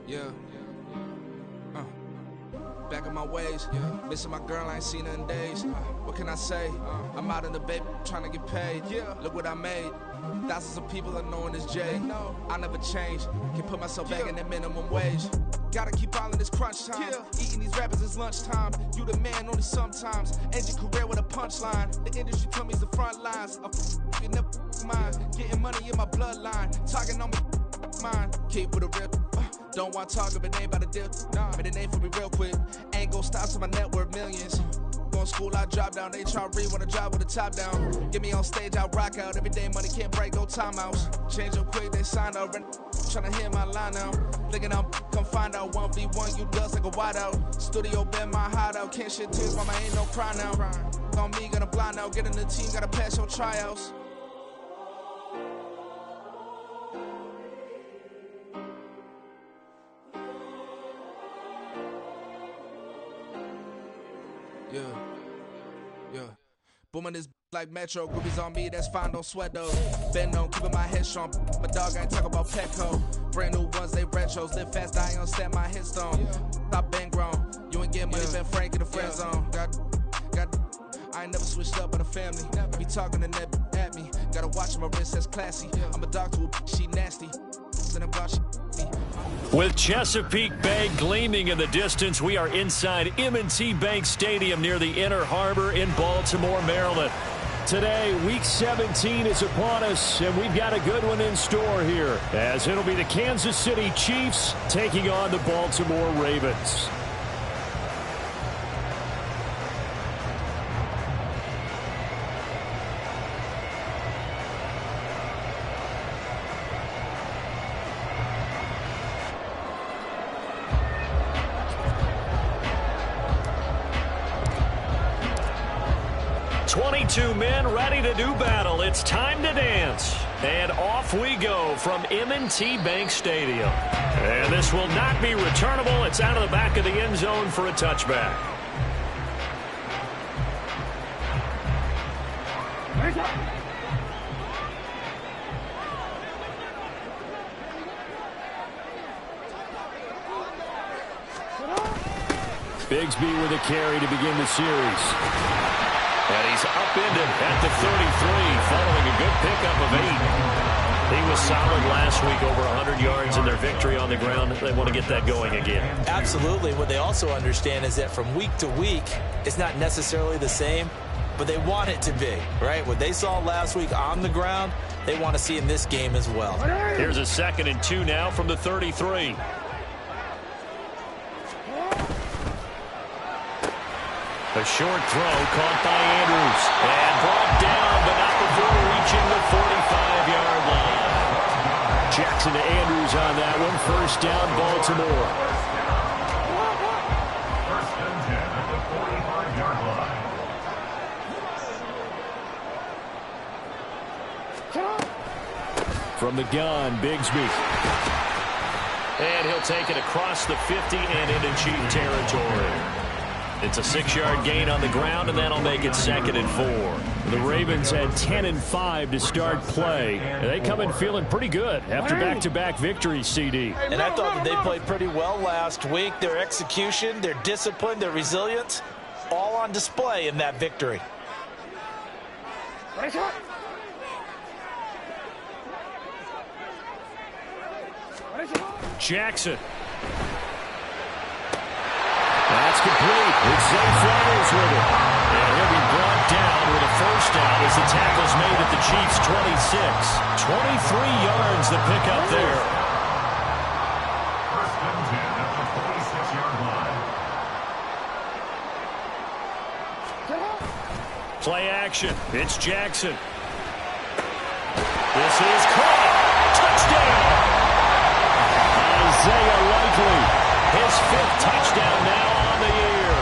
Yeah. Back in my ways, missing my girl, I ain't seen her in days. What can I say? I'm out in the baby, trying to get paid. Look what I made. Thousands of people are knowing this J. I never change. Can put myself back in that minimum wage. Gotta keep all in this crunch time. Eating these rappers is lunchtime. You the man only sometimes. End your career with a punchline. The industry told me it's the front lines. You never mind. Getting money in my bloodline. Talking on me, mine. Keep with a real. Don't want to talk if it ain't about a deal. But it ain't for me real quick. Ain't gon' stop till my net worth millions. Going school, I drop down. They try to read when I drop with the top down. Get me on stage, I rock out. Every day money can't break, no timeouts. Change up quick, they signed up. Tryna hear my line now. Thinking I'm come find out 1v1, you dust like a wideout. Studio been my hideout. Can't shit tears, mama ain't no cry now. On me, gonna blind out. Get in the team, gotta pass your tryouts. Yeah. Booming this like Metro. Groupies on me, that's fine, don't sweat though. Been on, keeping my head strong. My dog ain't talk about Petco. Brand new ones, they retros. Live fast, I ain't on set my headstone. Stop been grown. You ain't get money, been Frank in the friend zone. I ain't never switched up on the family. Be talking to that at me. Gotta watch my wrist, that's classy. I'm a dog to a she nasty. Then I'm about she. With Chesapeake Bay gleaming in the distance, we are inside M&T Bank Stadium near the Inner Harbor in Baltimore, Maryland. Today, Week 17 is upon us, and we've got a good one in store here, as it'll be the Kansas City Chiefs taking on the Baltimore Ravens. Two men ready to do battle. It's time to dance. And off we go from M&T Bank Stadium. And this will not be returnable. It's out of the back of the end zone for a touchback. Bigsby with a carry to begin the series. And he's upended at the 33, following a good pickup of 8. He was solid last week, over 100 yards in their victory on the ground. They want to get that going again. Absolutely. What they also understand is that from week to week, it's not necessarily the same, but they want it to be, right? What they saw last week on the ground, they want to see in this game as well. Here's a 2nd and 2 now from the 33. A short throw caught by Andrews. And brought down, but not before reaching the 45-yard line. Jackson to Andrews on that one. First down, Baltimore. First and 10 at the 45-yard line. From the gun, Bigsby. And he'll take it across the 50 and into Chief territory. It's a 6-yard gain on the ground, and that'll make it 2nd and 4. The Ravens had 10 and 5 to start play. And they come in feeling pretty good after back-to-back victories, CD. And I thought that they played pretty well last week. Their execution, their discipline, their resilience, all on display in that victory. Jackson. That's complete. It's Zay Flowers with it. And he'll be brought down with a first down as the tackle's made at the Chiefs' 26. 23 yards to pick up there. First and 10 at the 46-yard line. Play action. It's Jackson. This is caught. Touchdown. Isaiah Likely. His 5th touchdown now on the year.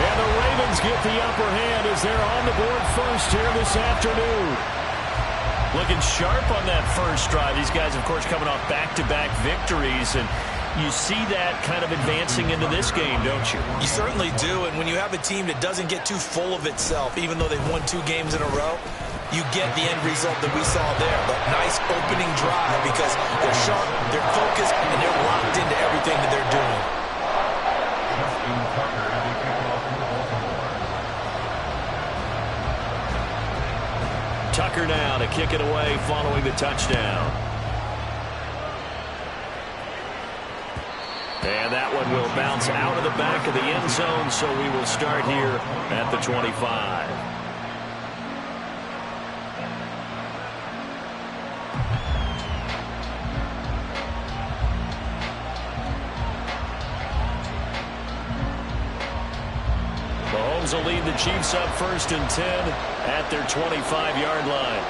And the Ravens get the upper hand as they're on the board first here this afternoon. Looking sharp on that first drive. These guys, of course, coming off back-to-back victories. And you see that kind of advancing into this game, don't you? You certainly do. And when you have a team that doesn't get too full of itself, even though they've won 2 games in a row, you get the end result that we saw there. The nice opening drive because they're sharp, they're focused, and they're locked into everything that they're kick it away following the touchdown. And that one will bounce out of the back of the end zone, so we will start here at the 25. Mahomes will lead the Chiefs up 1st and 10 at their 25-yard line.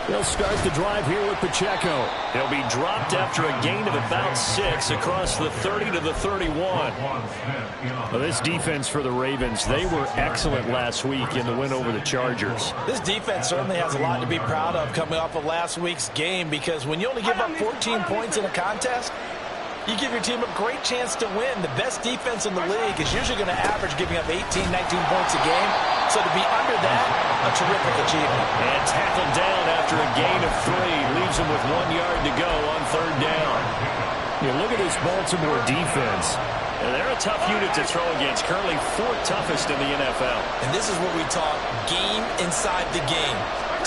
They'll start the drive here with Pacheco. He'll be dropped after a gain of about 6 across the 30 to the 31. Well, this defense for the Ravens, they were excellent last week in the win over the Chargers. This defense certainly has a lot to be proud of coming off of last week's game, because when you only give up 14 points in a contest, you give your team a great chance to win. The best defense in the league is usually going to average giving up 18, 19 points a game. So to be under that, a terrific achievement. And tackled down after a gain of 3. Leaves him with 1 yard to go on 3rd down. You look at this Baltimore defense. And they're a tough unit to throw against. Currently 4th toughest in the NFL. And this is what we talk game inside the game.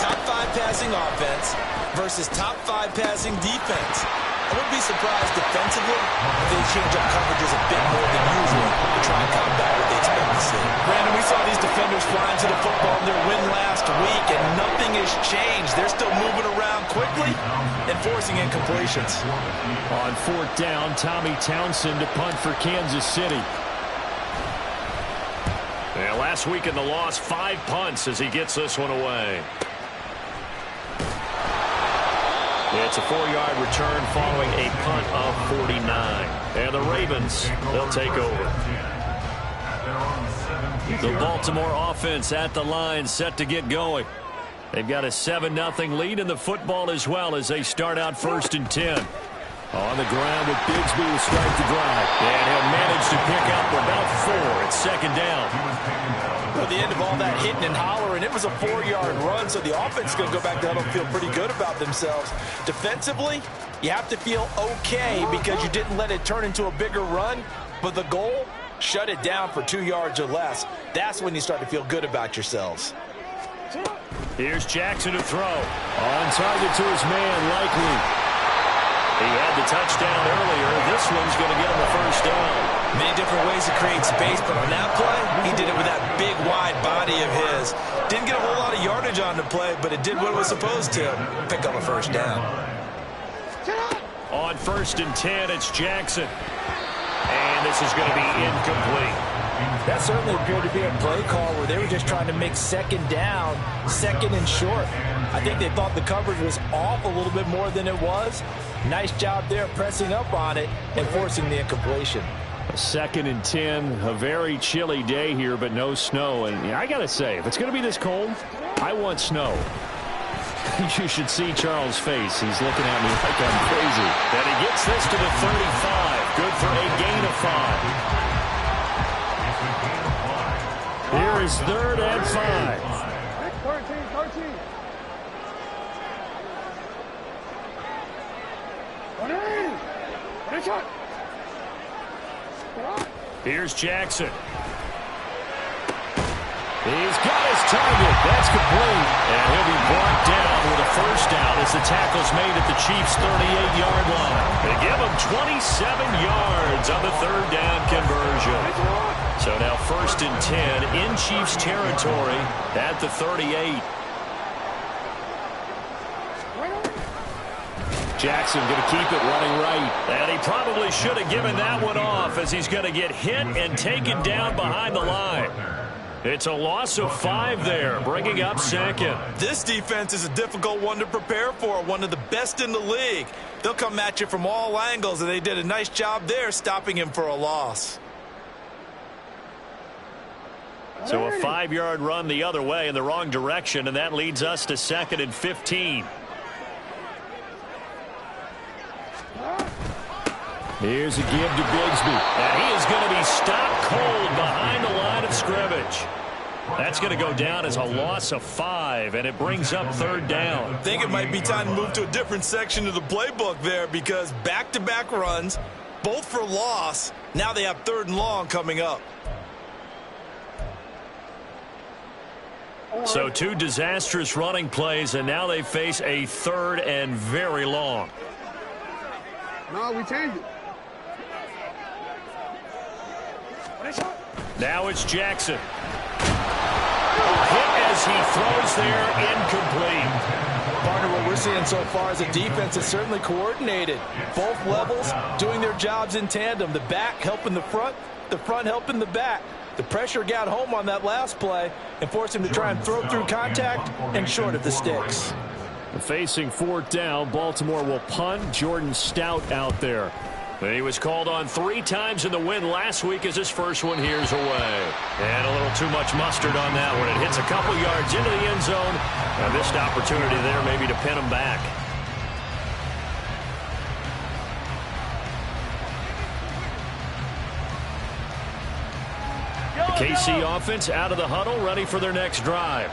Top 5 passing offense versus top 5 passing defense. I wouldn't be surprised defensively if they change up coverages a bit more than usual to try and combat what they expect to see. Brandon, we saw these defenders flying to the football in their win last week, and nothing has changed. They're still moving around quickly and forcing incompletions. On 4th down, Tommy Townsend to punt for Kansas City. Yeah, last week in the loss, 5 punts as he gets this one away. It's a 4-yard return following a punt of 49. And the Ravens, they'll take over. The Baltimore offense at the line, set to get going. They've got a 7-0 lead in the football as well as they start out 1st and 10. On the ground with Bigsby to start the drive. And he'll manage to pick up about 4. It's 2nd down. At the end of all that hitting and hollering, it was a 4-yard run, so the offense is going to go back to huddle and feel pretty good about themselves. Defensively, you have to feel okay because you didn't let it turn into a bigger run, but the goal, shut it down for 2 yards or less. That's when you start to feel good about yourselves. Here's Jackson to throw. On target to his man, Likely. He had the touchdown earlier. This one's going to get him a 1st down. Many different ways to create space, but on that play, he did it with that big, wide body of his. Didn't get a whole lot of yardage on the play, but it did what it was supposed to. Pick up a 1st down. On 1st and 10, it's Jackson. And this is going to be incomplete. That certainly appeared to be a play call where they were just trying to make 2nd down, 2nd and short. I think they thought the coverage was off a little bit more than it was. Nice job there pressing up on it and forcing the incompletion. 2nd and 10, a very chilly day here, but no snow. And I got to say, if it's going to be this cold, I want snow. You should see Charles' face. He's looking at me like I'm crazy. And he gets this to the 35. Good for a gain of 5. Here is 3rd and 5. 13. Here's Jackson. He's got his target. That's complete. And he'll be brought down with a 1st down as the tackle's made at the Chiefs' 38-yard line. They give him 27 yards on the 3rd down conversion. So now 1st and 10 in Chiefs territory at the 38. Jackson going to keep it running right. And he probably should have given that one off as he's going to get hit and taken down behind the line. It's a loss of 5 there, bringing up 2nd. This defense is a difficult one to prepare for, one of the best in the league. They'll come at you from all angles, and they did a nice job there stopping him for a loss. So a 5-yard run the other way in the wrong direction, and that leads us to 2nd and 15. Here's a give to Bigsby. And he is going to be stopped cold behind the line of scrimmage. That's going to go down as a loss of 5, and it brings up 3rd down. I think it might be time to move to a different section of the playbook there, because back-to-back runs, both for loss. Now they have 3rd and long coming up. So 2 disastrous running plays, and now they face a 3rd and very long. No, we changed it. Now it's Jackson. Hit as he throws there, incomplete. Partner, what we're seeing so far is a defense is certainly coordinated. Both levels doing their jobs in tandem. The back helping the front helping the back. The pressure got home on that last play and forced him to try and throw through contact and short of the sticks. Facing 4th down, Baltimore will punt. Jordan Stout out there. He was called on 3 times in the win last week as his first one here's away. And a little too much mustard on that one. It hits a couple yards into the end zone. A missed opportunity there maybe to pin him back. The KC offense out of the huddle, ready for their next drive.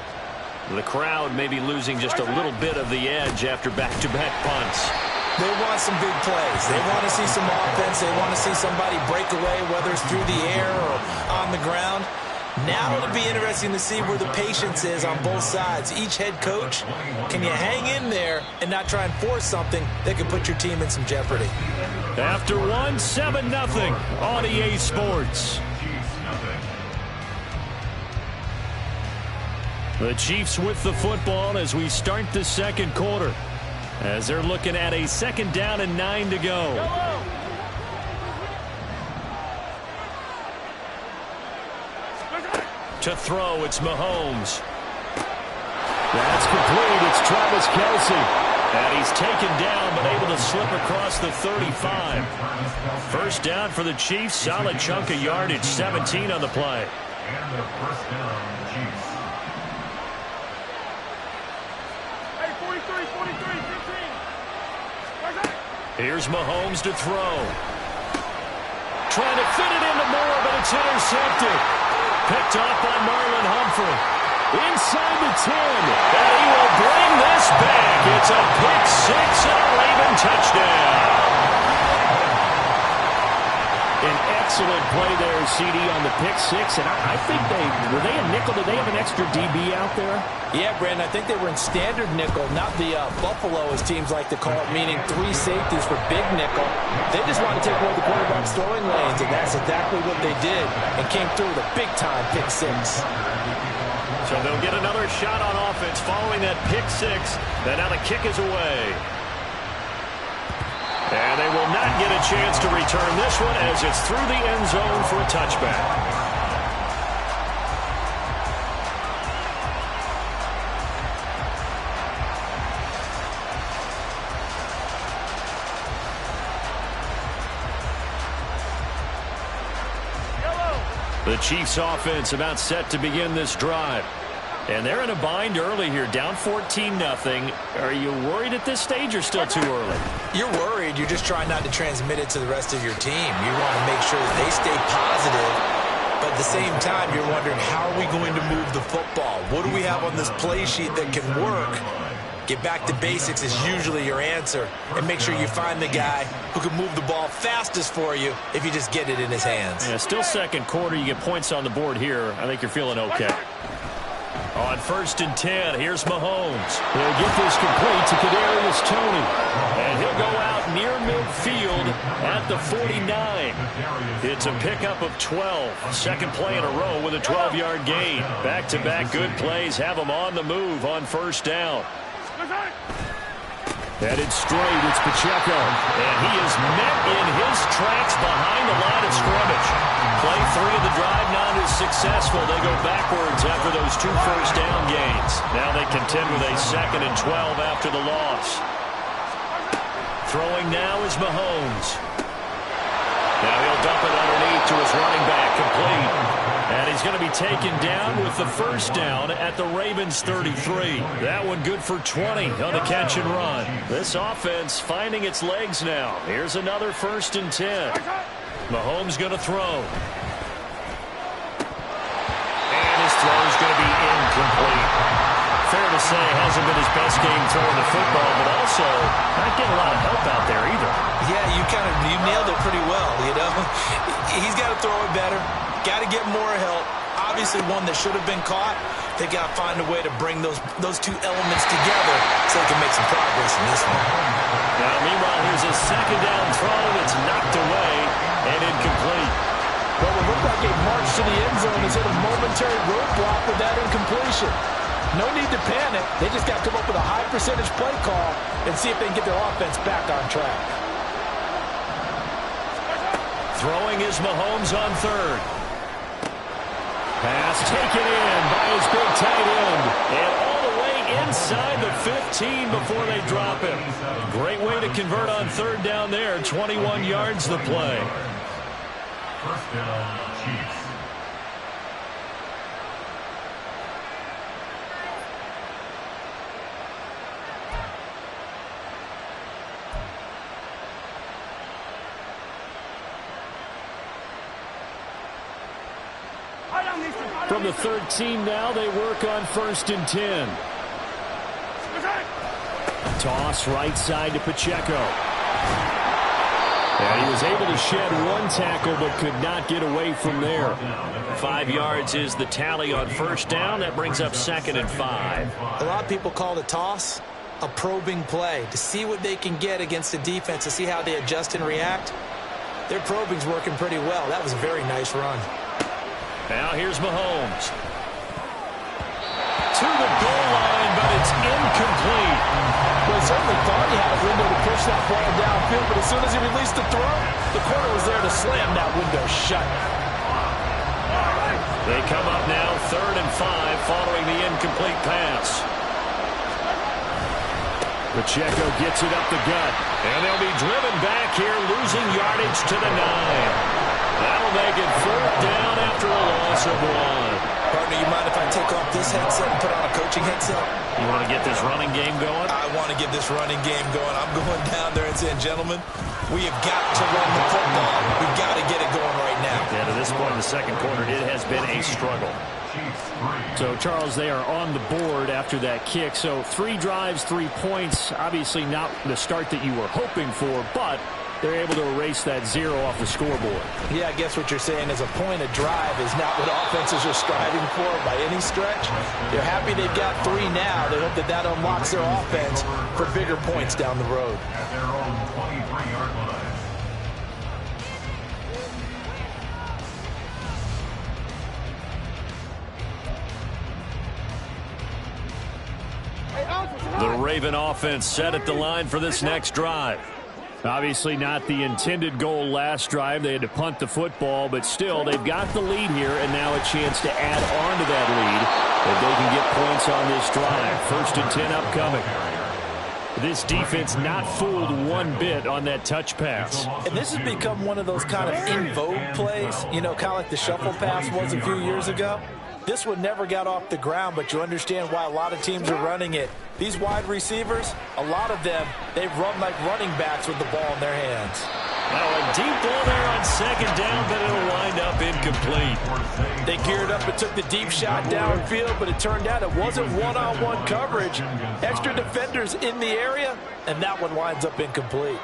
The crowd maybe losing just a little bit of the edge after back-to-back punts. They want some big plays. They want to see some offense. They want to see somebody break away, whether it's through the air or on the ground. Now it'll be interesting to see where the patience is on both sides. Each head coach, can you hang in there and not try and force something that could put your team in some jeopardy? After 1, 7-0 on EA Sports. The Chiefs with the football as we start the second quarter, as they're looking at a 2nd down and 9 to go. To throw, it's Mahomes. That's complete. It's Travis Kelce. And he's taken down, but able to slip across the 35. First down for the Chiefs. Solid chunk of yardage. 17 on the play. And the first down, Chiefs. Hey, 43, 15. Here's Mahomes to throw. Trying to fit it into Moore, but it's intercepted. Picked off by Marlon Humphrey. Inside the 10. And he will bring this back. It's a pick 6 and a Raven touchdown. An excellent play there, CD, on the pick 6. And I think were they a nickel? Did they have an extra DB out there? Yeah, Brandon, I think they were in standard nickel, not the Buffalo, as teams like to call it, meaning 3 safeties for big nickel. They just want to take away the quarterback's throwing lanes, and that's exactly what they did, and came through with a big-time pick 6. So they'll get another shot on offense following that pick 6. And now the kick is away. And they will not get a chance to return this one as it's through the end zone for a touchback. The Chiefs offense about set to begin this drive. And they're in a bind early here, down 14-0. Are you worried at this stage or still too early? You're worried. You're just trying not to transmit it to the rest of your team. You want to make sure that they stay positive, but at the same time, you're wondering, how are we going to move the football? What do we have on this play sheet that can work? Get back to basics is usually your answer, and make sure you find the guy who can move the ball fastest for you if you just get it in his hands. Yeah, still second quarter. You get points on the board here. I think you're feeling okay. On 1st and 10, here's Mahomes. He'll get this complete to Kadarius Toney. And he'll go out near midfield at the 49. It's a pickup of 12. Second play in a row with a 12-yard gain. Back-to-back good plays have him on the move on 1st down. Headed straight, it's Pacheco. And he is met in his tracks behind the line of scrimmage. Play 3 of the drive not as successful. They go backwards after those 2 first down gains. Now they contend with a 2nd and 12 after the loss. Throwing now is Mahomes. Now he'll dump it underneath to his running back, complete. And he's going to be taken down with the first down at the Ravens 33. That one good for 20 on the catch and run. This offense finding its legs now. Here's another 1st and 10. Mahomes going to throw. And his throw is going to be incomplete. Fair to say, hasn't been his best game throwing the football, but also not getting a lot of help out there either. Yeah, you nailed it pretty well, you know. He's got to throw it better. Got to get more help. obviously one that should have been caught. They got to find a way to bring those two elements together so they can make some progress in this one. Now, meanwhile, here's a second down throw that's knocked away and incomplete. Well, it looked like a march to the end zone has hit a momentary roadblock with that incompletion. No need to panic. They just got to come up with a high percentage play call and see if they can get their offense back on track. Throwing is Mahomes on third. Pass taken in by his big tight end. And all the way inside the 15 before they drop him. Great way to convert on third down there. 21 yards the play. First down, Chiefs. From the 13 now, they work on 1st and 10. Toss right side to Pacheco. And he was able to shed one tackle but could not get away from there. 5 yards is the tally on 1st down. That brings up 2nd and 5. A lot of people call the toss a probing play to see what they can get against the defense, to see how they adjust and react. Their probing's working pretty well. That was a very nice run. Now here's Mahomes. To the goal line, but it's incomplete. Well, he certainly thought he had a window to push that ball downfield, but as soon as he released the throw, the corner was there to slam that window shut. They come up now 3rd and 5 following the incomplete pass. Pacheco gets it up the gut, and they'll be driven back here, losing yardage to the 9. That'll make it 4th down after a loss of 1. Partner, you mind if I take off this headset and put on a coaching headset? You want to get this running game going? I want to get this running game going. I'm going down there and saying, gentlemen, we have got to run the football. We've got to get it going right now. Yeah, to this point in the second quarter, it has been a struggle. So, Charles, they are on the board after that kick. So, 3 drives, 3 points. Obviously not the start that you were hoping for, but they're able to erase that 0 off the scoreboard. Yeah, I guess what you're saying is a point of drive is not what offenses are striving for by any stretch. They're happy they've got 3 now. They hope that that unlocks their offense for bigger points down the road. At their own 23-yard line. The Raven offense set at the line for this next drive. Obviously not the intended goal last drive. They had to punt the football, but still they've got the lead here and now a chance to add on to that lead if they can get points on this drive. 1st and 10 upcoming. This defense not fooled one bit on that touch pass. And this has become one of those kind of in vogue plays, you know, kind of like the shuffle pass was a few years ago. This one never got off the ground, but you understand why a lot of teams are running it. These wide receivers, a lot of them, they run like running backs with the ball in their hands. Now a deep ball there on 2nd down, but it'll wind up incomplete. They geared up and took the deep shot downfield, but it turned out it wasn't one-on-one coverage. Extra defenders in the area, and that one winds up incomplete.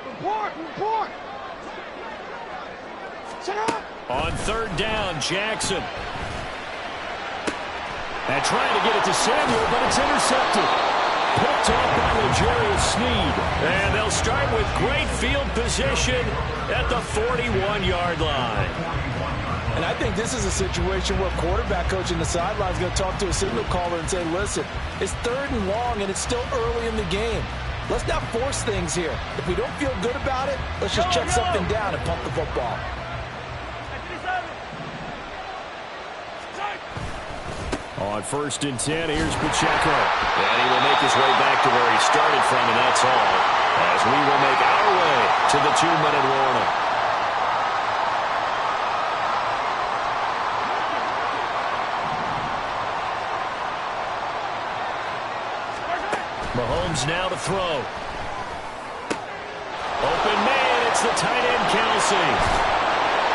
On 3rd down, Jackson. And trying to get it to Samuel, but it's intercepted. Picked off by L'Jarius Sneed. And they'll start with great field position at the 41-yard line. And I think this is a situation where quarterback coach in the sideline is going to talk to a signal caller and say, listen, it's 3rd and long, and it's still early in the game. Let's not force things here. If we don't feel good about it, let's just check something down and pump the football. On 1st and 10, here's Pacheco. And he will make his way back to where he started from, and that's all. As we will make our way to the 2-minute warning. Mahomes now to throw. Open man, it's the tight end Kelsey.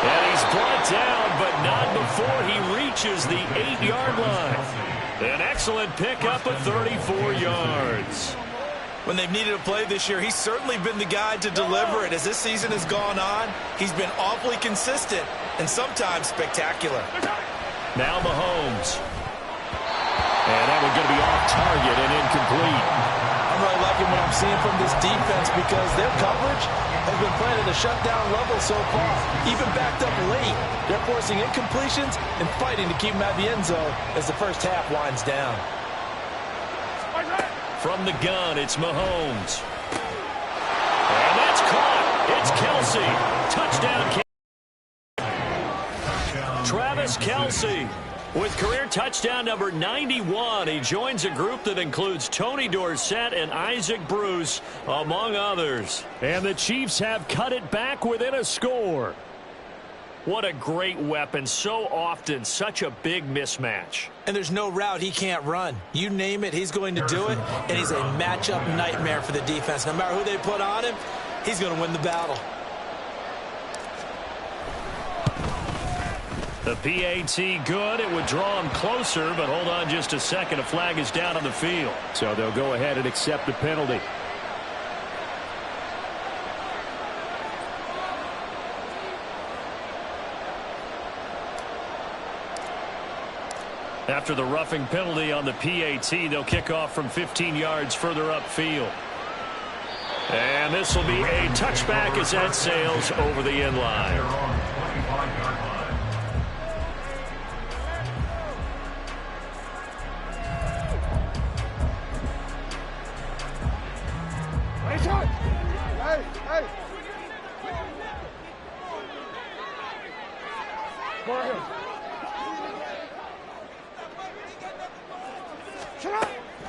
And he's brought down, but not before he reaches the 8-yard line. An excellent pickup of 34 yards. When they've needed a play this year, he's certainly been the guy to deliver it. As this season has gone on, he's been awfully consistent and sometimes spectacular. Now Mahomes. And that one's going to be off target and incomplete. I'm really liking what I'm seeing from this defense because their coverage has been playing at a shutdown level so far. Even backed up late, they're forcing incompletions and fighting to keep them out of the end zone as the first half winds down. From the gun, it's Mahomes. And that's caught. It's Kelsey. Touchdown. Travis Kelsey with career touchdown number 91. He joins a group that includes Tony Dorsett and Isaac Bruce, among others. And the Chiefs have cut it back within a score. What a great weapon. So often, such a big mismatch. And there's no route he can't run. You name it, he's going to do it. And he's a matchup nightmare for the defense. No matter who they put on him, he's going to win the battle. The PAT good. It would draw him closer, but hold on just a second. A flag is down on the field. So they'll go ahead and accept the penalty. After the roughing penalty on the PAT, they'll kick off from 15 yards further upfield. And this will be a touchback as that sails over the end line.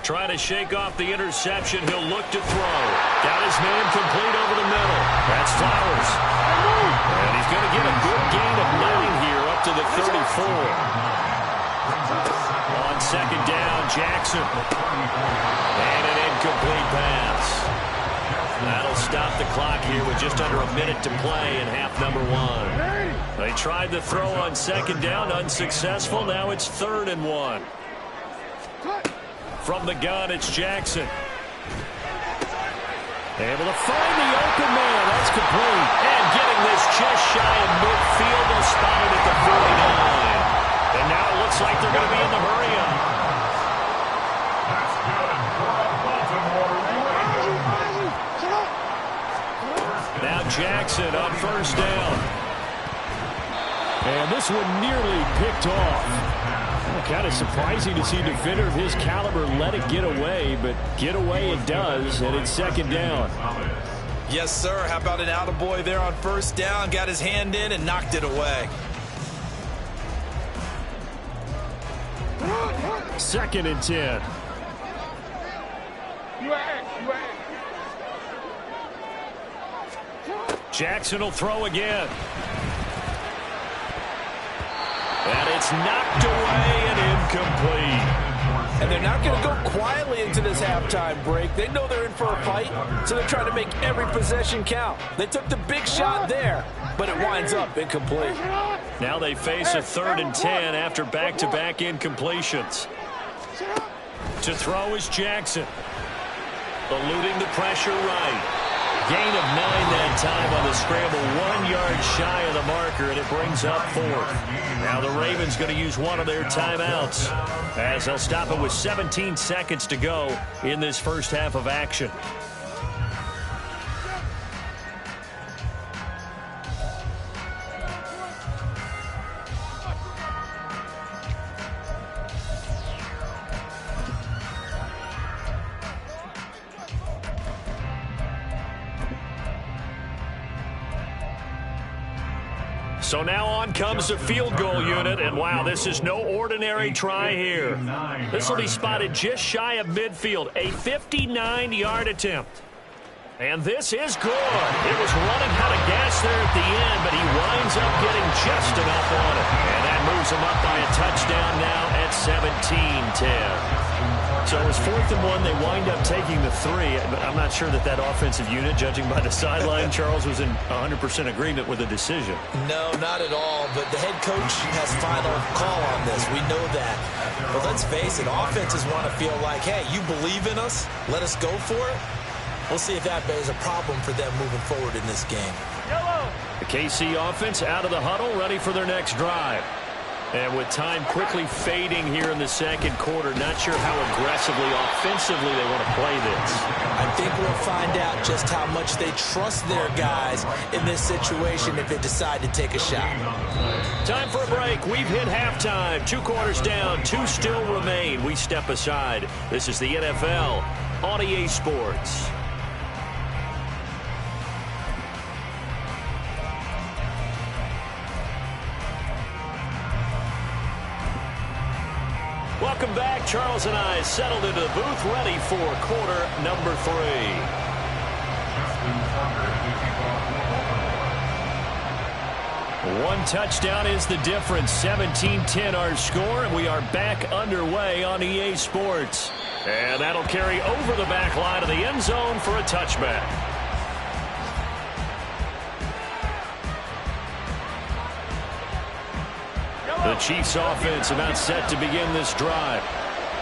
Trying to shake off the interception. He'll look to throw. Got his man complete over the middle. That's Flowers. And he's going to get a good gain of 9 here up to the 34. On second down, Jackson. And an incomplete pass. That'll stop the clock here with just under a minute to play in half number 1. They tried the throw on second down, unsuccessful. Now it's 3rd and 1. From the gun, it's Jackson. Able to find the open man. That's complete. And getting this just shy of midfield. They'll spot it at the 49. And now it looks like they're going to be in the hurry-up. Now Jackson on first down. And this one nearly picked off. Kind of surprising to see a defender of his caliber let it get away, but get away it does, and it's second down. Yes, sir. How about an attaboy there on first down? Got his hand in and knocked it away. 2nd and 10. Jackson will throw again. And it's knocked away and incomplete. And they're not going to go quietly into this halftime break. They know they're in for a fight, so they're trying to make every possession count. They took the big shot there, but it winds up incomplete. Now they face a 3rd and 10 after back-to-back incompletions. To throw is Jackson. Eluding the pressure right. Gain of 9 that time on the scramble. 1 yard shy of the marker, and it brings up 4th. Now the Ravens going to use one of their timeouts as they'll stop it with 17 seconds to go in this first half of action. So now on comes the field goal unit, and wow, this is no ordinary try here. This will be spotted just shy of midfield, a 59-yard attempt. And this is good. It was running out of gas there at the end, but he winds up getting just enough on it. And that moves him up by a touchdown now at 17-10. So it was 4th and 1. They wind up taking the 3. But I'm not sure that offensive unit, judging by the sideline, Charles, was in 100% agreement with the decision. No, not at all. But the head coach has final call on this. We know that. But let's face it, offenses want to feel like, hey, you believe in us? Let us go for it. We'll see if that is a problem for them moving forward in this game. The KC offense out of the huddle, ready for their next drive. And with time quickly fading here in the second quarter, not sure how aggressively, offensively they want to play this. I think we'll find out just how much they trust their guys in this situation if they decide to take a shot. Time for a break. We've hit halftime. 2 quarters down, 2 still remain. We step aside. This is the NFL on EA Sports. Welcome back. Charles and I settled into the booth, ready for quarter number 3. One touchdown is the difference. 17-10 our score, and we are back underway on EA Sports. And that'll carry over the back line of the end zone for a touchback. The Chiefs offense about set to begin this drive.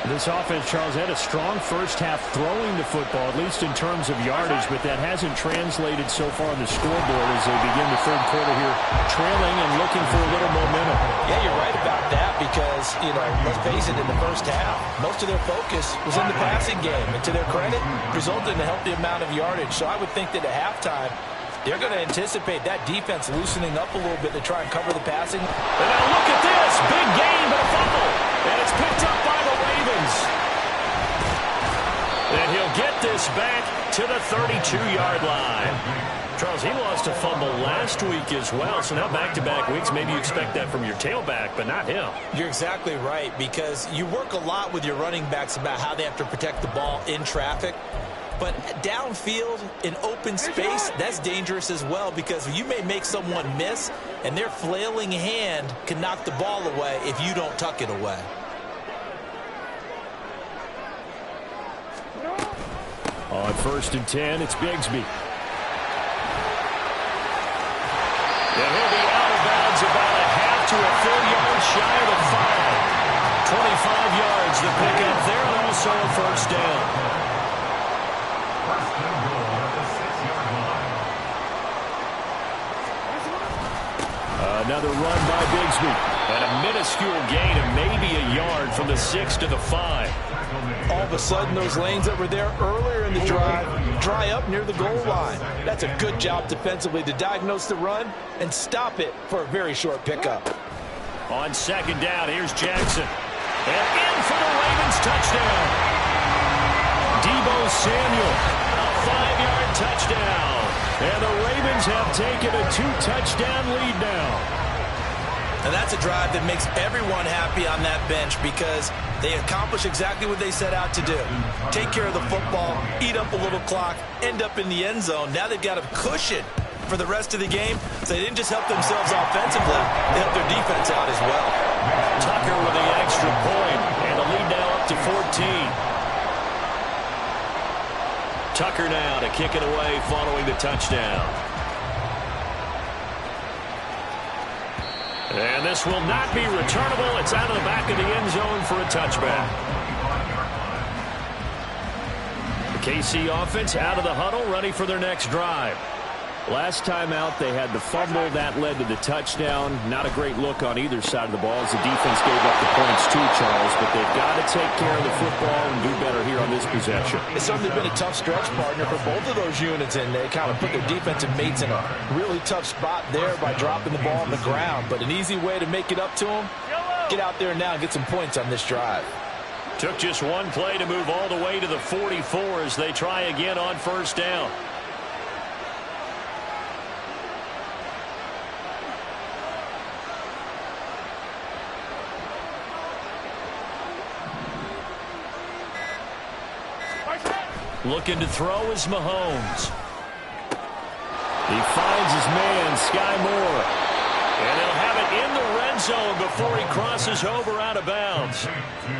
This offense, Charles, had a strong first half throwing the football, at least in terms of yardage, but that hasn't translated so far on the scoreboard as they begin the third quarter here, trailing and looking for a little momentum. Yeah, you're right about that because, let's face it, in the first half, most of their focus was in the passing game. And to their credit, resulted in a healthy amount of yardage. So I would think that at halftime, they're going to anticipate that defense loosening up a little bit to try and cover the passing. And now look at this. Big gain, but a fumble. And it's picked up by the Ravens. And he'll get this back to the 32-yard line. Charles, he lost a fumble last week as well. So now back-to-back weeks, maybe you expect that from your tailback, but not him. You're exactly right, because you work a lot with your running backs about how they have to protect the ball in traffic. But downfield, in open space, that's dangerous as well because you may make someone miss, and their flailing hand can knock the ball away if you don't tuck it away. On 1st and 10, it's Bigsby. And he'll be out of bounds about a half to a full yard shy of the 5. 25 yards the pickup there, and also a first down. Another run by Bigsby. And a minuscule gain of maybe a yard from the 6 to the 5. All of a sudden, those lanes that were there earlier in the drive dry up near the goal line. That's a good job defensively to diagnose the run and stop it for a very short pickup. On 2nd down, here's Jackson. And in for the Ravens touchdown. Deebo Samuel, a 5-yard touchdown. And the Ravens have taken a 2-touchdown lead now. And that's a drive that makes everyone happy on that bench because they accomplish exactly what they set out to do. Take care of the football, eat up a little clock, end up in the end zone. Now they've got a cushion for the rest of the game. So they didn't just help themselves offensively, they helped their defense out as well. Tucker with the extra point, and the lead now up to 14. Tucker now to kick it away following the touchdown. And this will not be returnable. It's out of the back of the end zone for a touchback. The KC offense out of the huddle, ready for their next drive. Last time out, they had the fumble. That led to the touchdown. Not a great look on either side of the ball as the defense gave up the points too, Charles. But they've got to take care of the football and do better here on this possession. It's certainly been a tough stretch, partner, for both of those units, and they kind of put their defensive mates in a really tough spot there by dropping the ball on the ground. But an easy way to make it up to them, get out there now and get some points on this drive. Took just one play to move all the way to the 44 as they try again on 1st down. Looking to throw is Mahomes. He finds his man, Sky Moore. And they'll have it in the red zone before he crosses over out of bounds.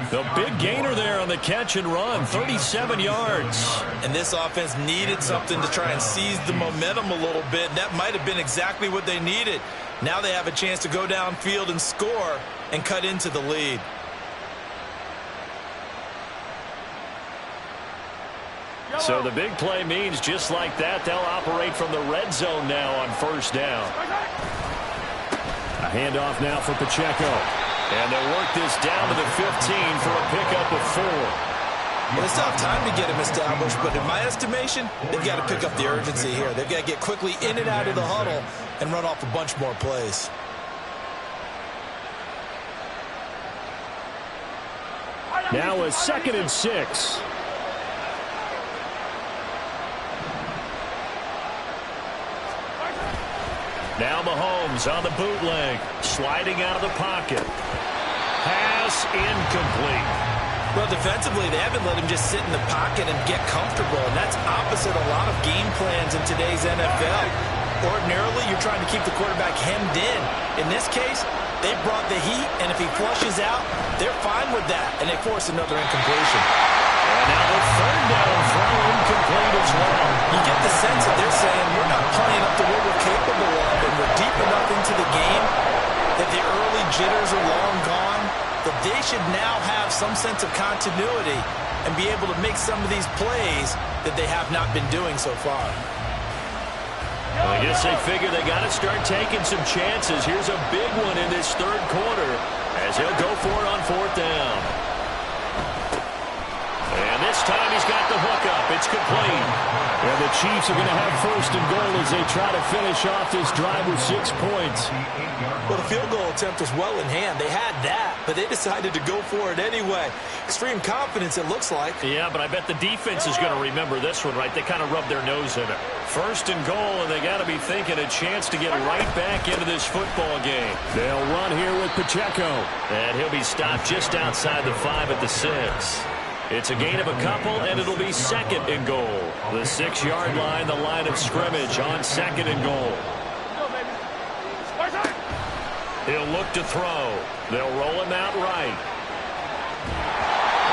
The big gainer there on the catch and run, 37 yards. And this offense needed something to try and seize the momentum a little bit. And that might have been exactly what they needed. Now they have a chance to go downfield and score and cut into the lead. So the big play means just like that, they'll operate from the red zone now on 1st down. A handoff now for Pacheco. And they'll work this down to the 15 for a pickup of 4. Well, they still have time to get him established, but in my estimation, they've got to pick up the urgency here. They've got to get quickly in and out of the huddle and run off a bunch more plays. Now a 2nd and 6. Now Mahomes on the bootleg, sliding out of the pocket. Pass incomplete. Well, defensively, they haven't let him just sit in the pocket and get comfortable, and that's opposite a lot of game plans in today's NFL. Ordinarily, you're trying to keep the quarterback hemmed in. In this case, they brought the heat, and if he flushes out, they're fine with that, and they force another incompletion. And now the 3rd down throw incomplete as well. You get the sense that they're saying we're not playing up to what we're capable of, and we're deep enough into the game that the early jitters are long gone, that they should now have some sense of continuity and be able to make some of these plays that they have not been doing so far. Well, I guess they figure they got to start taking some chances. Here's a big one in this 3rd quarter as he'll go for it on 4th down. And this time he's got the hookup. It's complete. And the Chiefs are going to have 1st and goal as they try to finish off this drive with 6 points. Well, the field goal attempt was well in hand. They had that, but they decided to go for it anyway. Extreme confidence, it looks like. Yeah, but I bet the defense is going to remember this one, right? They kind of rubbed their nose in it. 1st and goal, and they got to be thinking a chance to get right back into this football game. They'll run here with Pacheco. And he'll be stopped just outside the 5 at the 6. It's a gain of a couple, and it'll be 2nd and goal. The 6-yard line, the line of scrimmage on 2nd and goal. He'll look to throw. They'll roll him out right.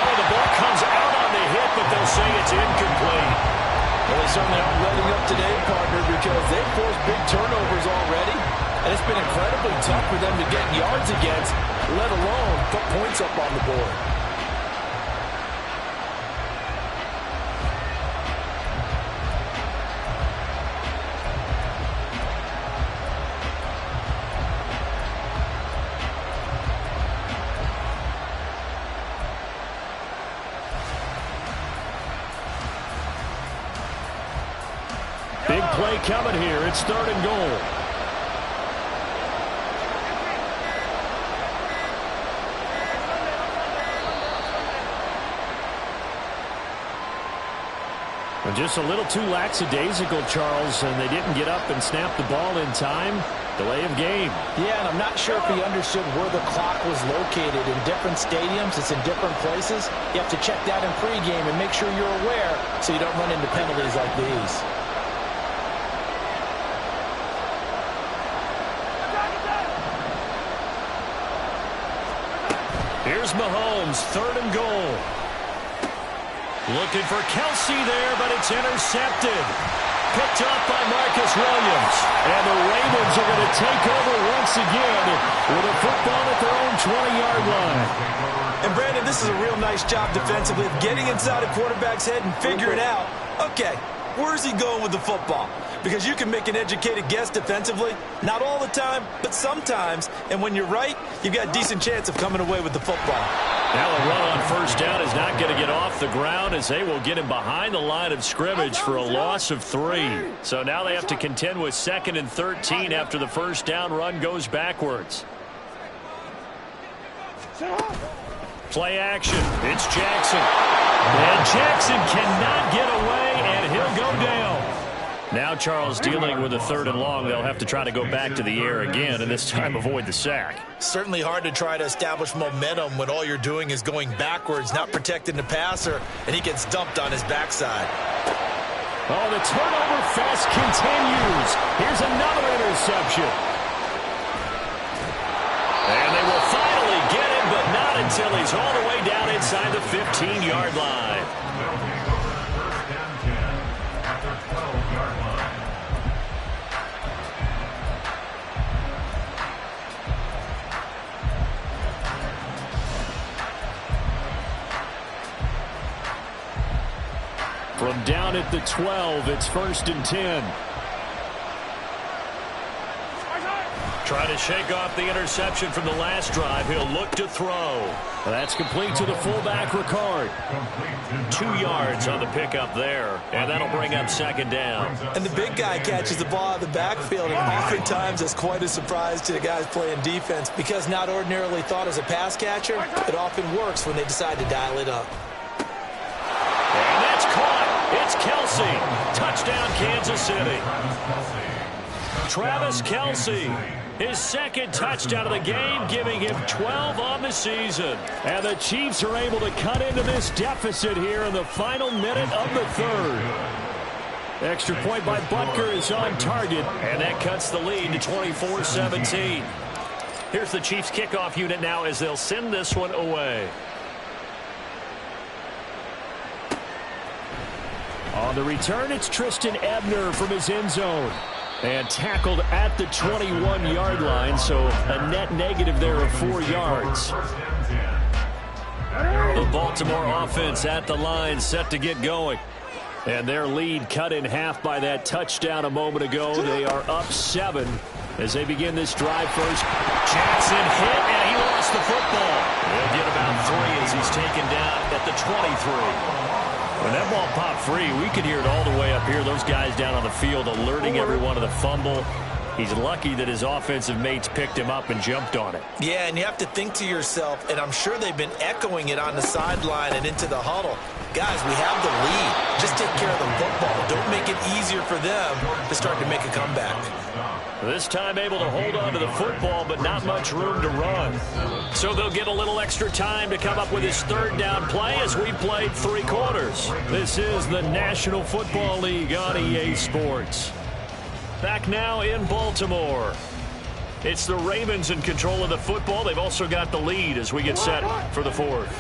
Oh, the ball comes out on the hit, but they'll say it's incomplete. Well, they certainly aren't letting up today, partner, because they've forced big turnovers already, and it's been incredibly tough for them to get yards against, let alone put points up on the board. Big play coming here. It's 3rd and goal. And just a little too lackadaisical, Charles, and they didn't get up and snap the ball in time. Delay of game. Yeah, and I'm not sure if he understood where the clock was located. In different stadiums, it's in different places. You have to check that in pregame and make sure you're aware so you don't run into penalties like these. Here's Mahomes, 3rd and goal. Looking for Kelsey there, but it's intercepted. Picked up by Marcus Williams. And the Ravens are going to take over once again with a football at their own 20-yard line. And, Brandon, this is a real nice job defensively of getting inside a quarterback's head and figuring out, okay, where's he going with the football? Because you can make an educated guess defensively. Not all the time, but sometimes. And when you're right, you've got a decent chance of coming away with the football. Now a run on 1st down is not going to get off the ground as they will get him behind the line of scrimmage for a loss of 3. So now they have to contend with 2nd and 13 after the 1st down run goes backwards. Play action. It's Jackson. And Jackson cannot get away, and he'll go down. Now Charles dealing with a 3rd and long. They'll have to try to go back to the air again, and this time avoid the sack. Certainly hard to try to establish momentum when all you're doing is going backwards, not protecting the passer, and he gets dumped on his backside. Oh, the turnover fest continues. Here's another interception. And they will finally get him, but not until he's all the way down inside the 15-yard line. From down at the 12, it's 1st and 10. Trying to shake off the interception from the last drive. He'll look to throw. That's complete to the fullback, Ricard. 2 yards on the pickup there, and that'll bring up second down. And the big guy catches the ball out of the backfield, and oftentimes it's quite a surprise to the guys playing defense because not ordinarily thought as a pass catcher, it often works when they decide to dial it up. And that's caught. It's Kelce. Touchdown, Kansas City. Travis Kelce. His second touchdown of the game, giving him 12 on the season. And the Chiefs are able to cut into this deficit here in the final minute of the third. Extra point by Butker is on target, and that cuts the lead to 24-17. Here's the Chiefs kickoff unit now as they'll send this one away. On the return, it's Tristan Ebner from his end zone. And tackled at the 21-yard line, so a net negative there of 4 yards. The Baltimore offense at the line, set to get going. And their lead cut in half by that touchdown a moment ago. They are up 7 as they begin this drive first. Jackson hit, and he lost the football. He'll get about 3 as he's taken down at the 23. When that ball popped free, we could hear it all the way up here. Those guys down on the field alerting everyone of the fumble. He's lucky that his offensive mates picked him up and jumped on it. Yeah, and you have to think to yourself, and I'm sure they've been echoing it on the sideline and into the huddle. Guys, we have the lead. Just take care of the football. Don't make it easier for them to start to make a comeback. This time able to hold on to the football, but not much room to run. So they'll get a little extra time to come up with his third down play as we played 3 quarters. This is the National Football League on EA Sports. Back now in Baltimore. It's the Ravens in control of the football. They've also got the lead as we get set for the 4th.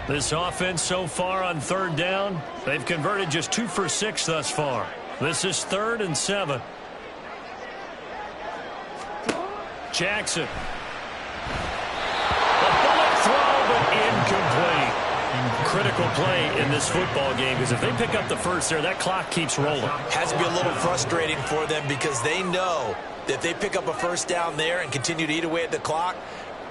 This offense so far on third down, they've converted just 2 for 6 thus far. This is 3rd and 7. Jackson. A bullet throw, but incomplete. Critical play in this football game because if they pick up the first there, that clock keeps rolling. Has to be a little frustrating for them because they know that if they pick up a first down there and continue to eat away at the clock,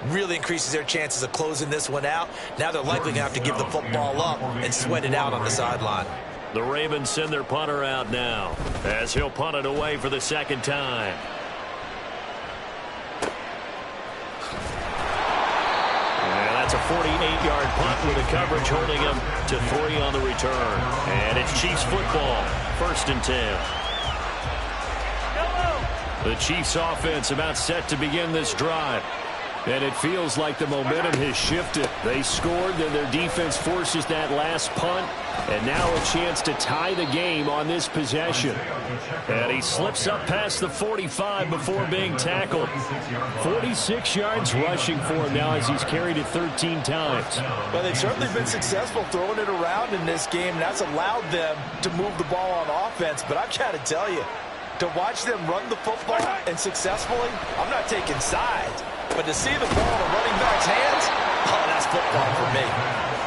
really increases their chances of closing this one out. Now they're likely going to have to give the football up and sweat it out on the sideline. The Ravens send their punter out now as he'll punt it away for the second time. That's a 48-yard punt with the coverage holding him to 3 on the return. And it's Chiefs football, 1st and 10. The Chiefs offense about set to begin this drive. And it feels like the momentum has shifted. They scored, then their defense forces that last punt. And now a chance to tie the game on this possession. And he slips up past the 45 before being tackled. 46 yards rushing for him now as he's carried it 13 times. Well, they've certainly been successful throwing it around in this game, and that's allowed them to move the ball on offense. But I've got to tell you, to watch them run the football and successfully, I'm not taking sides. But to see the ball in a running back's hands, oh, that's football for me.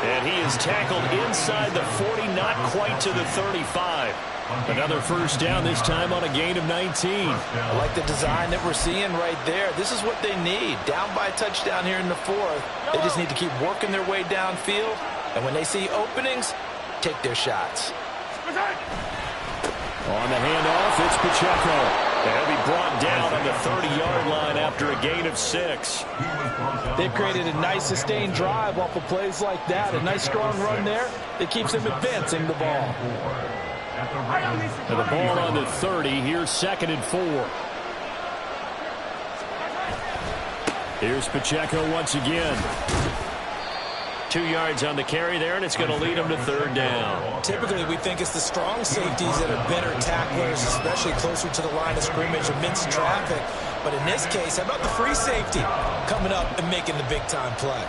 And he is tackled inside the 40, not quite to the 35. Another first down, this time on a gain of 19. I like the design that we're seeing right there. This is what they need. Down by a touchdown here in the 4th. They just need to keep working their way downfield. And when they see openings, take their shots. On the handoff, it's Pacheco. They'll be brought down on the 30-yard line after a gain of 6. They've created a nice sustained drive off of plays like that. A nice strong run there that keeps them advancing the ball. And the ball on the 30. Here's 2nd and 4. Here's Pacheco once again. 2 yards on the carry there, and it's going to lead them to 3rd down. Typically, we think it's the strong safeties that are better tacklers, especially closer to the line of scrimmage amidst traffic. But in this case, how about the free safety coming up and making the big-time play?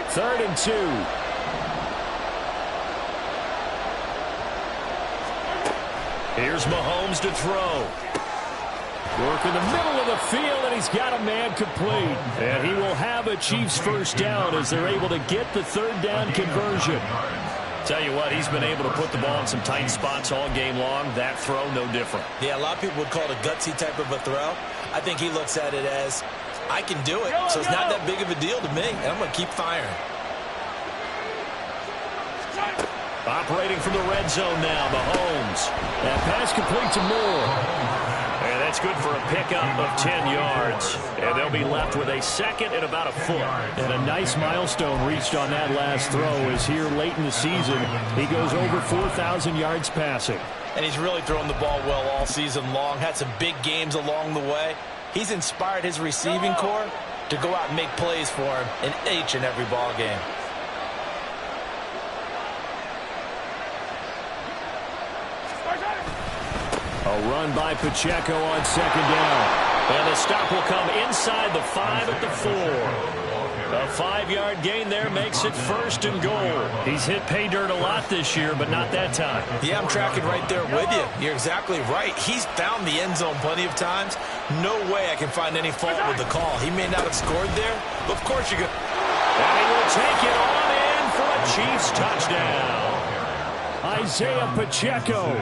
Third and 2. Here's Mahomes to throw. Work in the middle of the field, and he's got a man complete. And he will have a Chiefs first down as they're able to get the third down conversion. Tell you what, he's been able to put the ball in some tight spots all game long. That throw, no different. Yeah, a lot of people would call it a gutsy type of a throw. I think he looks at it as, I can do it, so it's not that big of a deal to me, and I'm going to keep firing. Operating from the red zone now, Mahomes. That pass complete to Moore. And that's good for a pickup of 10 yards. And they'll be left with a second and about a foot. And a nice milestone reached on that last throw as here late in the season, he goes over 4,000 yards passing. And he's really thrown the ball well all season long. Had some big games along the way. He's inspired his receiving corps to go out and make plays for him in each and every ball game. A run by Pacheco on second down. And the stop will come inside the 5 at the 4. A 5-yard gain there makes it first and goal. He's hit pay dirt a lot this year, but not that time. Yeah, I'm tracking right there with you. You're exactly right. He's found the end zone plenty of times. No way I can find any fault with the call. He may not have scored there, but of course you could. And he will take it on in for a Chiefs touchdown. Isaiah Pacheco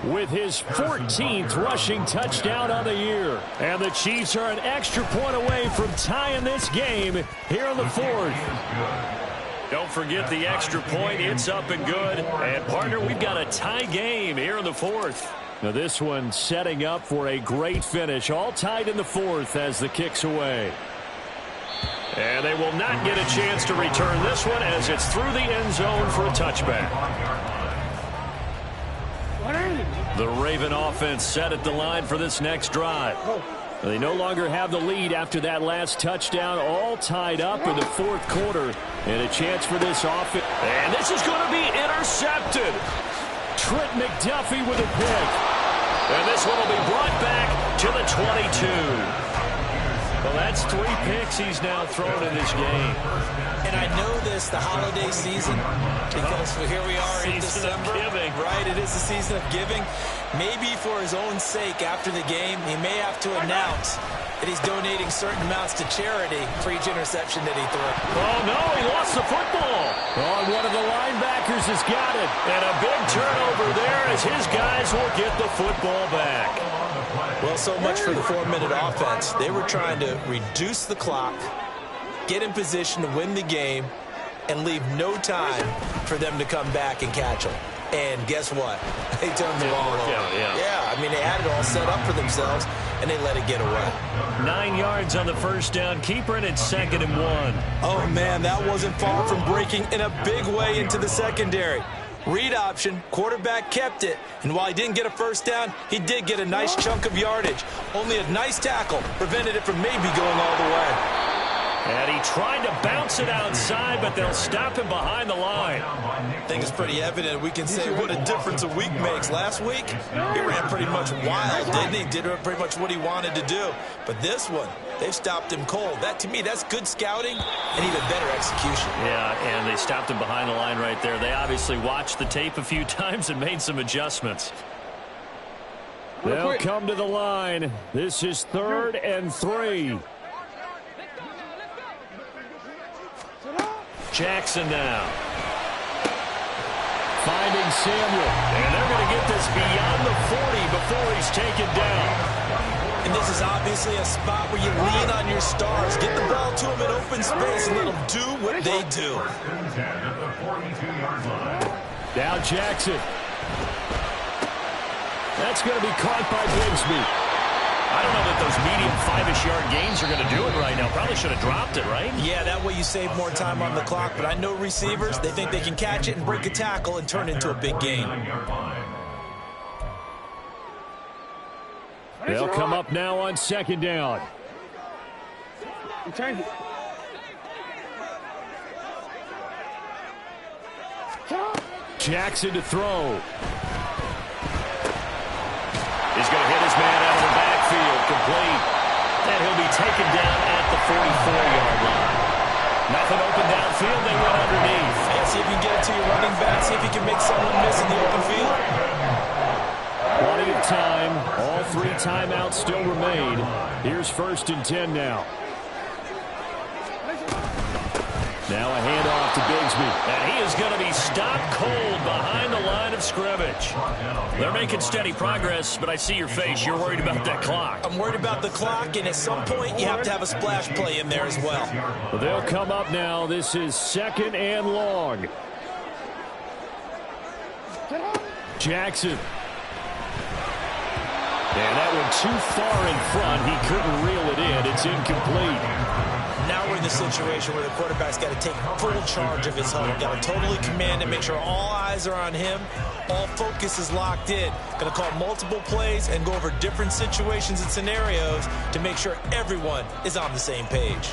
with his 14th rushing touchdown on the year. And the Chiefs are an extra point away from tying this game here in the 4th. Don't forget the extra point. It's up and good. And, partner, we've got a tie game here in the 4th. Now this one setting up for a great finish. All tied in the 4th as the kick's away. And they will not get a chance to return this one as it's through the end zone for a touchback. The Raven offense set at the line for this next drive. They no longer have the lead after that last touchdown, all tied up in the 4th quarter. And a chance for this offense. And this is going to be intercepted. Trent McDuffie with a pick. And this one will be brought back to the 22. Well, that's 3 picks he's now thrown in this game. And I know this, the holiday season, because here we are in December. Right, it is the season of giving. Maybe for his own sake after the game, he may have to announce that he's donating certain amounts to charity for each interception that he threw. Oh, no, he lost the football. Oh, and one of the linebackers has got it. And a big turnover there as his guys will get the football back. Well, so much for the 4-minute offense. They were trying to reduce the clock, get in position to win the game, and leave no time for them to come back and catch them. And guess what? They turned the ball over. Yeah, I mean, they had it all set up for themselves, and they let it get away. 9 yards on the first down. Keeper, and it's 2nd and 1. Oh, man, that wasn't far from breaking in a big way into the secondary. Read option, quarterback kept it, and while he didn't get a first down, he did get a nice chunk of yardage. Only a nice tackle prevented it from maybe going all the way. And he tried to bounce it outside, but they'll stop him behind the line. I think it's pretty evident. We can say what a difference a week makes. Last week, he ran pretty much wild, didn't he? Did pretty much what he wanted to do. But this one, they've stopped him cold. That, to me, that's good scouting and even better execution. Yeah, and they stopped him behind the line right there. They obviously watched the tape a few times and made some adjustments. They'll come to the line. This is 3rd and 3. Jackson now. Finding Samuel. And they're going to get this beyond the 40 before he's taken down. And this is obviously a spot where you lean on your stars. Get the ball to them in open space and let them do what they do. Now Jackson. That's going to be caught by Bigsby. I don't know that those medium 5-ish yard gains are going to do it right now. Probably should have dropped it, right? Yeah, that way you save more time on the clock. But I know receivers, they think they can catch it and break a tackle and turn it into a big gain. They'll come up now on 2nd down. Jackson to throw. He's going to hit his man out of the backfield, complete. And he'll be taken down at the 44-yard line. Nothing open downfield, they went underneath. And see if you can get it to your running back, see if you can make someone miss in the open field. Plenty of time. All 3 timeouts still remain. Here's 1st and 10 now. Now a handoff to Bigsby. And he is going to be stopped cold behind the line of scrimmage. They're making steady progress, but I see your face. You're worried about that clock. I'm worried about the clock, and at some point you have to have a splash play in there as well. Well, they'll come up now. This is 2nd and long. Jackson. And that one too far in front. He couldn't reel it in. It's incomplete. Now we're in the situation where the quarterback's got to take full charge of his huddle. Got to totally command and make sure all eyes are on him. All focus is locked in. Going to call multiple plays and go over different situations and scenarios to make sure everyone is on the same page.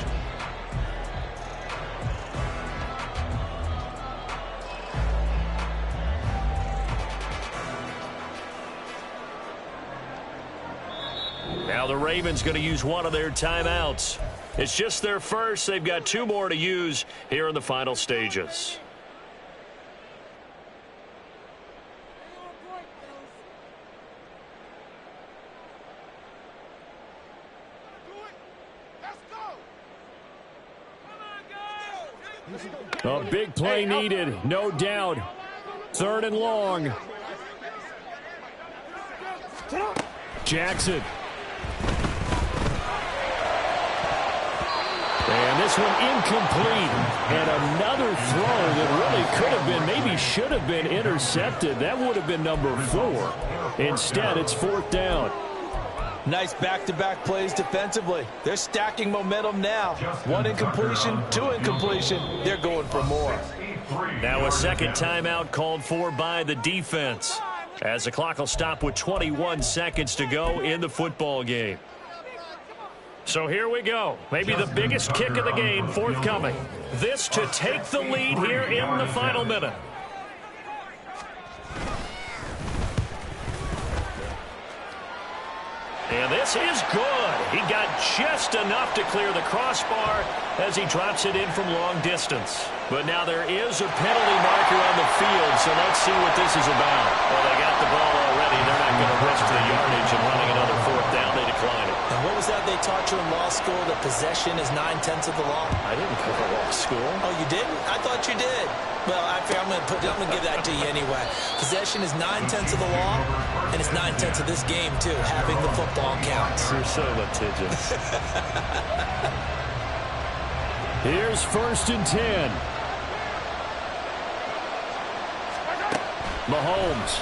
Now the Ravens going to use one of their timeouts. It's just their first. They've got 2 more to use here in the final stages. A big play needed, no doubt. 3rd and long. Jackson. And this one incomplete. And another throw that really could have been, maybe should have been intercepted. That would have been number 4. Instead, it's 4th down. Nice back-to-back plays defensively. They're stacking momentum now. 1 incompletion, 2 incompletion. They're going for more. Now a second timeout called for by the defense, as the clock will stop with 21 seconds to go in the football game. So here we go. Maybe the biggest kick of the game forthcoming. This to take the lead here in the final minute. And this is good. He got just enough to clear the crossbar as he drops it in from long distance. But now there is a penalty marker on the field, so let's see what this is about. Well, they got the ball already. They're not going to risk the yardage and running another 4th down. They decline it. And what was that they taught you in law school, that possession is 9/10 of the law? I didn't cover law school. Oh, you didn't? I thought you did. Well, I'm going to give that to you anyway. Possession is 9/10 of the law, and it's 9/10 of this game, too. Having the football counts. You're so litigious. Here's 1st and 10. Mahomes.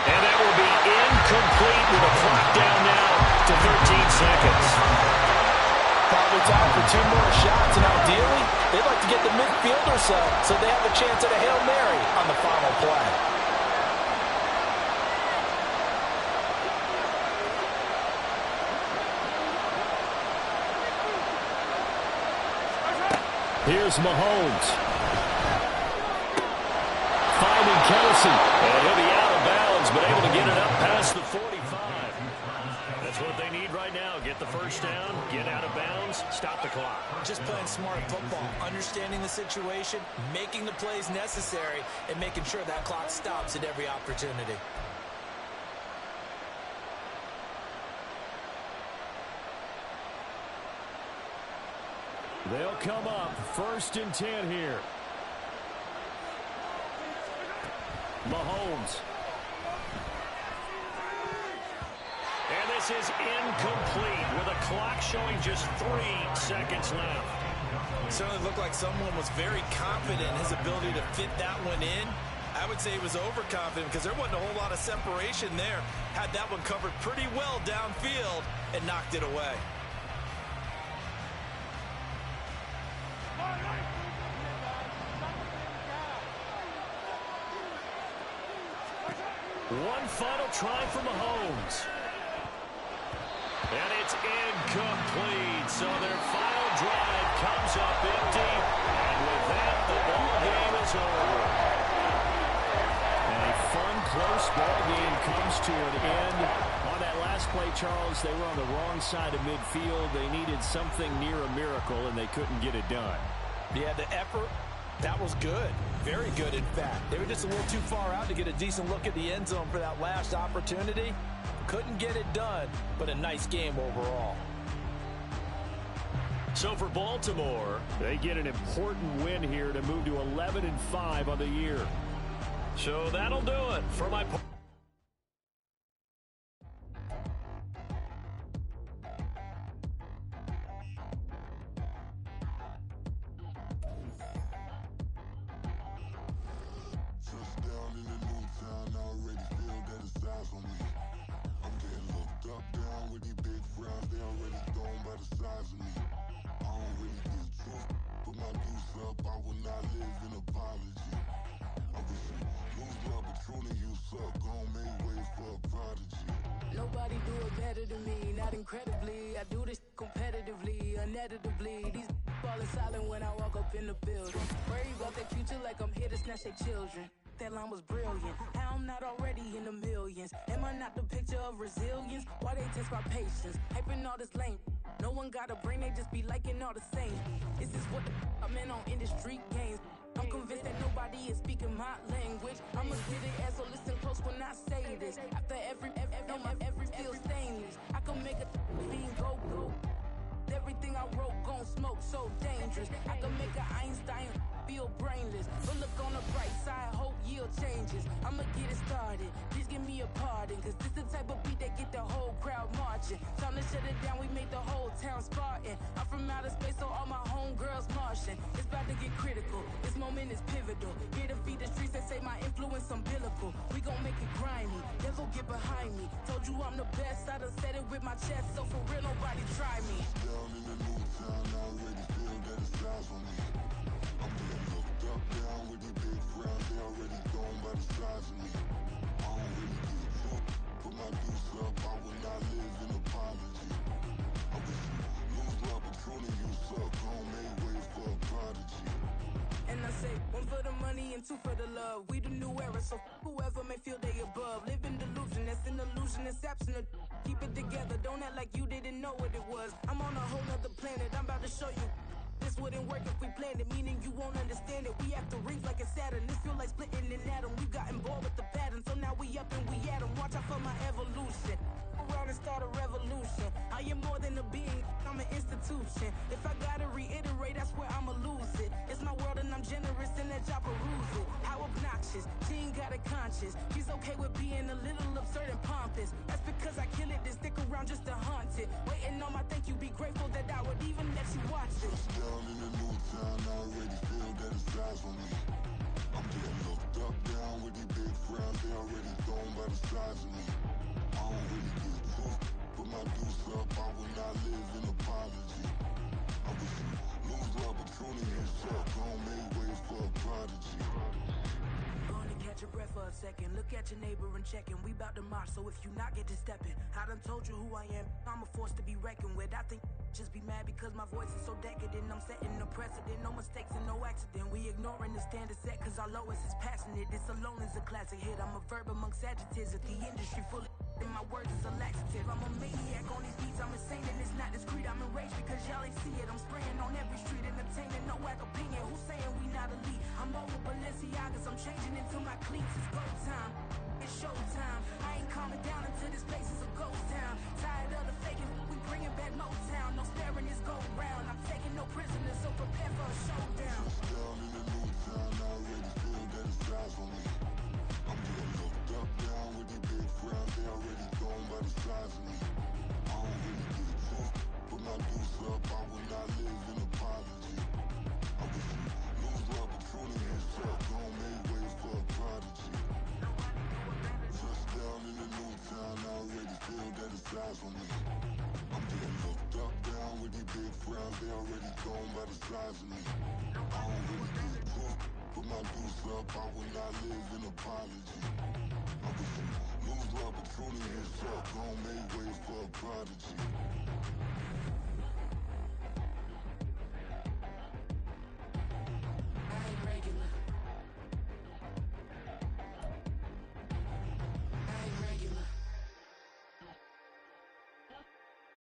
And that will be incomplete with a clock down now to 13 seconds. Probably time for 2 more shots, and ideally, they'd like to get the midfield or so they have a chance at a Hail Mary on the final play. Here's Mahomes. Finding Kelsey. And he'll be out of bounds, but able to get it up past the 45. That's what they need right now. Get the 1st down, get out of bounds, stop the clock. Just playing smart football, understanding the situation, making the plays necessary, and making sure that clock stops at every opportunity. They'll come up 1st and 10 here. Mahomes. And this is incomplete with a clock showing just 3 seconds left. It certainly looked like someone was very confident in his ability to fit that one in. I would say he was overconfident because there wasn't a whole lot of separation there. Had that one covered pretty well downfield and knocked it away. One final try for Mahomes. And it's incomplete. So their final drive comes up empty. And with that, the ball game is over. And a fun, close ball game comes to an end. On that last play, Charles, they were on the wrong side of midfield. They needed something near a miracle, and they couldn't get it done. Yeah, the effort, that was good. Very good, in fact. They were just a little too far out to get a decent look at the end zone for that last opportunity. Couldn't get it done, but a nice game overall. So for Baltimore, they get an important win here to move to 11-5 on the year. So that'll do it for my part. Touchdown in the new town, I already feel that it's eyes on me. I'm getting looked up, down with these big frowns, they already thrown by the size of me. I don't really give truth, put my deuce up, I will not live in apology. I wish you lose love, but truly you suck, gon' make way for a prodigy. Nobody do it better than me, not incredibly. I do this competitively, uneditably. These falling silent when I walk up in the building. Worry about their future like I'm here to snatch their children. That line was brilliant. How I'm not already in the millions. Am I not the picture of resilience? Why they test my patience? Hyping all this lame. No one got a brain, they just be liking all the same. This is what the I'm in on industry games. I'm convinced that nobody is speaking my language. I'm a good ass, so listen close when I say this. After every feel stainless. I can make a fiend go. Everything I wrote gon' smoke, so dangerous. I can make an Einstein feel brainless. But look on the bright side, hope yield changes. I'ma get it started, please give me a pardon. Cause this the type of beat that get the whole crowd marching. Time to shut it down, we made the whole town Spartan. I'm from outer space, so all my homegirls Martian. It's about to get critical, this moment is pivotal. Here to feed the streets, they say my influence umbilical. We gon' make it grimy, devil get behind me. Told you I'm the best, I done said it with my chest. So for real, nobody try me. Down in the new town, I already feel that it's eyes on me. I'm getting looked up, down with these big frowns, they already thrown by the size of me. I don't really give truth, put my deuce up, I will not live in apology. I wish you lose love, but truly you suck, gon' make way for a prodigy. And I say, one for the money and two for the love. We the new era, so whoever may feel they above. Live in delusion, that's an illusion, it's absent. Keep it together, don't act like you didn't know what it was. I'm on a whole nother planet, I'm about to show you. This wouldn't work if we planned it, meaning you won't understand it. We have to rings like a Saturn, this feel like splitting an atom. We got involved with the pattern, so now we up and we at 'em. Watch out for my evolution. Around and start a revolution. I am more than a being, I'm an institution. If I gotta reiterate, that's where I'ma lose it. It's my world and I'm generous and that y'all peruse it. How obnoxious, she ain't got a conscience. She's okay with being a little absurd and pompous. That's because I kill it, then stick around just to haunt it. Waiting on my thank you, be grateful that I would even let you watch it. Down in the new town, I already feel that it's eyes on me. I'm getting looked up, down with these big frowns, they already thrown by the size of me. I don't really give truth, put my deuce up, I will not live in apology. I wish you lose love, but truly you suck, gon' make way for a prodigy. Gonna catch your breath for a second. Look at your neighbor and check him. We bout to march, so if you not get to stepping. I done told you who I am. I'm a force to be reckoned with. I think just be mad because my voice is so decadent. I'm setting a precedent. No mistakes and no accident. We ignoring the standard set cause our lowest is passionate. This alone is a classic hit. I'm a verb amongst adjectives. If the industry full of and my words is a laxative. I'm a maniac on these beats. I'm insane and it's not discreet. I'm enraged because y'all ain't see it. I'm spraying on every street, entertaining no whack opinion. Who's saying we not elite? I'm over Balenciagas. I'm changing into my cleats. It's go time. It's showtime. I ain't calming down until this place is a ghost town. Tired of the faking. We bringing back Motown. No sparing this go round. I'm taking no prisoners, so prepare for a showdown. Down in the new town, I already feel that it's eyes on me. I'm getting looked up, down with these big frowns, they already thrown by the size of me. I don't really give truth, put my deuce up, I will not live in apology. I wish you lose love, but truly you suck, gon' make way for a prodigy. Touchdown in the new town, I already feel that it's eyes on me. I'm getting looked up, down with these big frowns, they already thrown by the size of me. I don't really give truth, put my deuce up, I will not live in apology. I wish you lose love, but truly you suck, gon' make way for a prodigy.